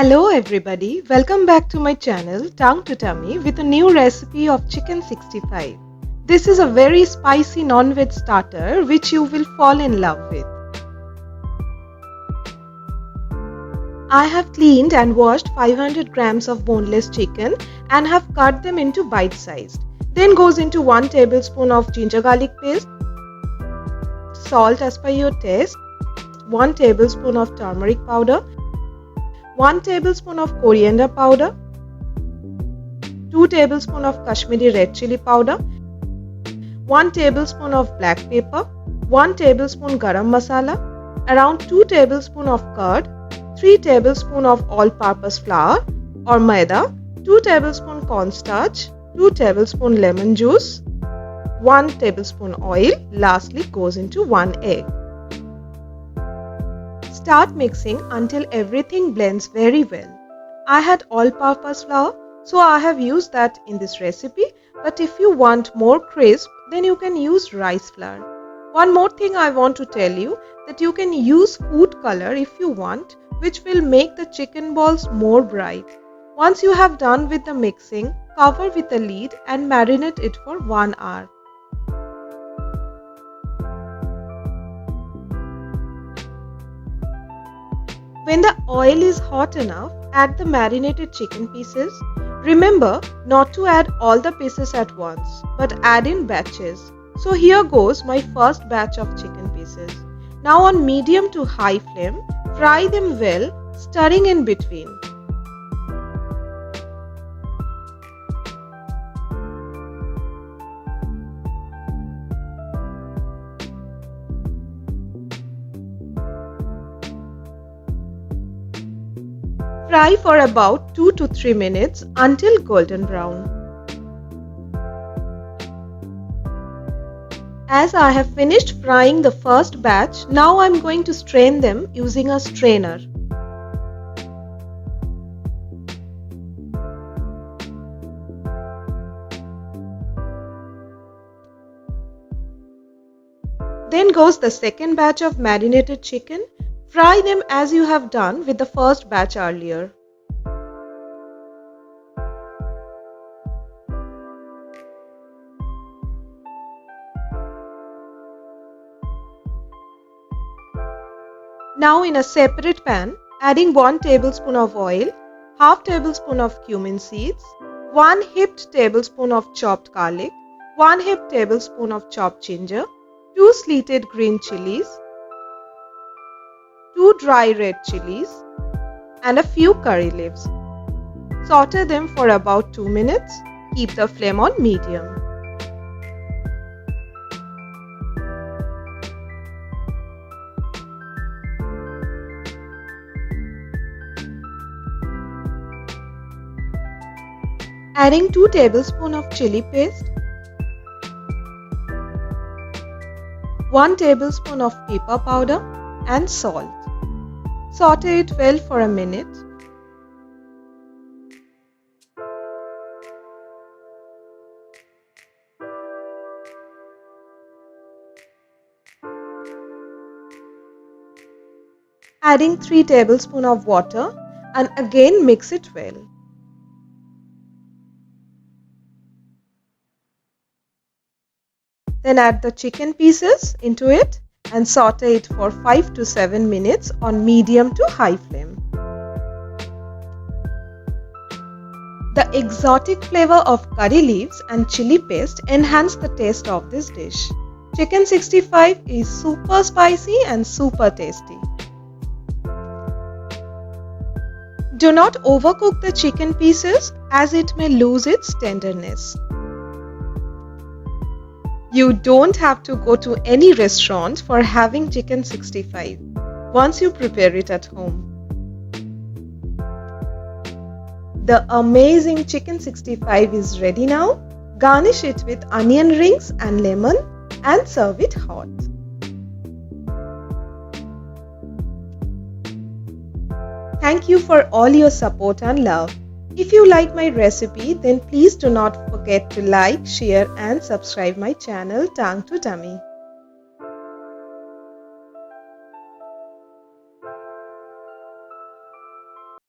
Hello everybody, welcome back to my channel Tongue to Tummy with a new recipe of chicken 65. This is a very spicy non-veg starter which you will fall in love with. I have cleaned and washed 500 grams of boneless chicken and have cut them into bite-sized. Then goes into 1 tablespoon of ginger garlic paste, salt as per your taste, 1 tablespoon of turmeric powder, 1 tablespoon of coriander powder, 2 tablespoons of Kashmiri red chili powder, 1 tablespoon of black pepper, 1 tablespoon garam masala, around 2 tablespoons of curd, 3 tablespoons of all-purpose flour or maida, 2 tablespoons cornstarch, 2 tablespoons lemon juice, 1 tablespoon oil, lastly goes into 1 egg. Start mixing until everything blends very well. I had all-purpose flour, so I have used that in this recipe, but if you want more crisp, then you can use rice flour. One more thing I want to tell you, that you can use food color if you want, which will make the chicken balls more bright. Once you have done with the mixing, cover with a lid and marinate it for 1 hour. When the oil is hot enough, add the marinated chicken pieces. Remember not to add all the pieces at once, but add in batches. So here goes my first batch of chicken pieces. Now on medium to high flame, fry them well, stirring in between. Fry for about 2 to 3 minutes until golden brown. As I have finished frying the first batch, now I am going to strain them using a strainer. Then goes the second batch of marinated chicken. Fry them as you have done with the first batch earlier. Now in a separate pan, adding 1 tablespoon of oil, half tablespoon of cumin seeds, 1 heaped tablespoon of chopped garlic, 1 heaped tablespoon of chopped ginger, 2 slitted green chilies, 2 dry red chilies, and a few curry leaves. Saute them for about 2 minutes. Keep the flame on medium. Adding 2 tablespoons of chili paste, 1 tablespoon of pepper powder and salt. Saute it well for a minute. Adding 3 tablespoons of water and again mix it well. Then add the chicken pieces into it and saute it for 5 to 7 minutes on medium to high flame. The exotic flavor of curry leaves and chili paste enhance the taste of this dish. Chicken 65 is super spicy and super tasty. Do not overcook the chicken pieces as it may lose its tenderness. You don't have to go to any restaurant for having chicken 65 once you prepare it at home. The amazing chicken 65 is ready now. Garnish it with onion rings and lemon and serve it hot. Thank you for all your support and love. If you like my recipe, then please do not forget to like, share and subscribe my channel Tongue to Tummy.